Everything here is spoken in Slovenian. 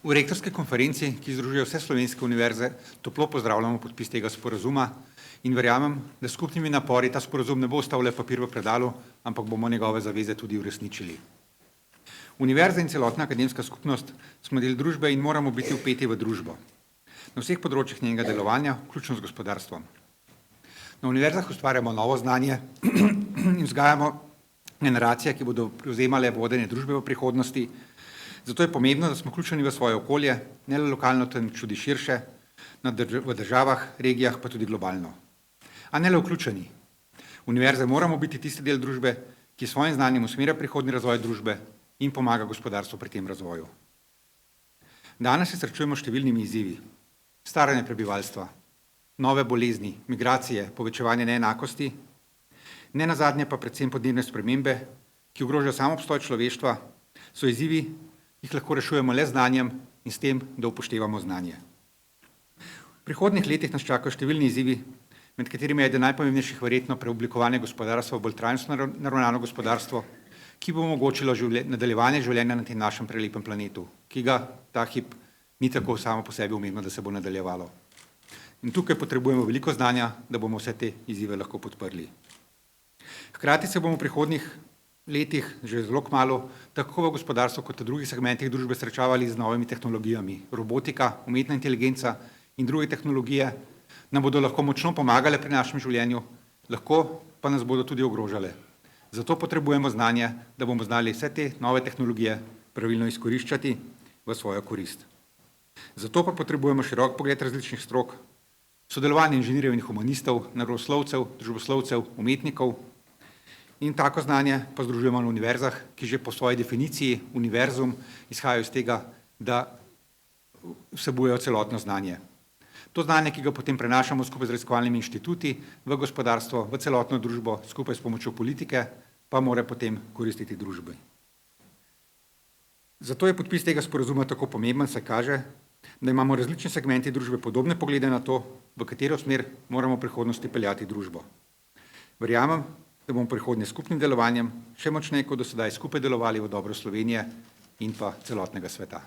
V rektorski konferenci, ki združuje vse slovenske univerze, toplo pozdravljamo podpis tega sporazuma in verjamem, da s skupnimi napori ta sporazum ne bo ostal le papir v predalu, ampak bomo njegove zaveze tudi uresničili. Univerza in celotna akademska skupnost smo del družbe in moramo biti vpeti v družbo. Na vseh področjih njenega delovanja, vključno z gospodarstvom. Na univerzah ustvarjamo novo znanje in vzgajamo generacije, ki bodo prevzemale vodenje družbe v prihodnosti. Zato je pomembno, da smo vključeni v svoje okolje, ne le lokalno, temveč tudi širše, v državah, regijah, pa tudi globalno. A ne le vključeni. Univerze moramo biti tisti del družbe, ki s svojim znanjem usmerja prihodnji razvoj družbe in pomaga gospodarstvu pri tem razvoju. Danes se srečujemo s številnimi izzivi. Staranje prebivalstva, nove bolezni, migracije, povečevanje neenakosti, ne nazadnje pa predvsem podnebne spremembe, ki ogrožajo sam obstoj človeštva, so izzivi, jih lahko rešujemo le z znanjem in s tem, da upoštevamo znanje. V prihodnjih letih nas čakajo številni izzivi, med katerimi je eden najpomembnejših verjetno preoblikovanje gospodarstva v bolj trajnostno naravnano gospodarstvo, ki bo omogočilo nadaljevanje življenja na tem našem prelepem planetu, ki ga ta hip ni tako samo po sebi umevno, da se bo nadaljevalo. In tukaj potrebujemo veliko znanja, da bomo vse te izzive lahko podprli. Hkrati se bomo v prihodnjih letih, že zelo kmalu, tako v gospodarstvu kot v drugih segmentih družbe srečavali z novimi tehnologijami. Robotika, umetna inteligenca in druge tehnologije nam bodo lahko močno pomagale pri našem življenju, lahko pa nas bodo tudi ogrožale. Zato potrebujemo znanje, da bomo znali vse te nove tehnologije pravilno izkoriščati v svojo korist. Zato pa potrebujemo širok pogled različnih strok, sodelovanje inženirjev in humanistov, naravoslovcev, družboslovcev, umetnikov, in tako znanje pa združujemo na univerzah, ki že po svoji definiciji univerzum izhajajo iz tega, da vsebujejo celotno znanje. To znanje, ki ga potem prenašamo skupaj z raziskovalnimi inštituti v gospodarstvo, v celotno družbo, skupaj s pomočjo politike, pa mora potem koristiti družbi. Zato je podpis tega sporazuma tako pomemben, saj kaže, da imamo različni segmenti družbe podobne poglede na to, v katero smer moramo v prihodnosti peljati družbo. Verjamem, da bomo prihodnje skupnim delovanjem še močneje kot do sedaj skupaj delovali v dobro Slovenije in pa celotnega sveta.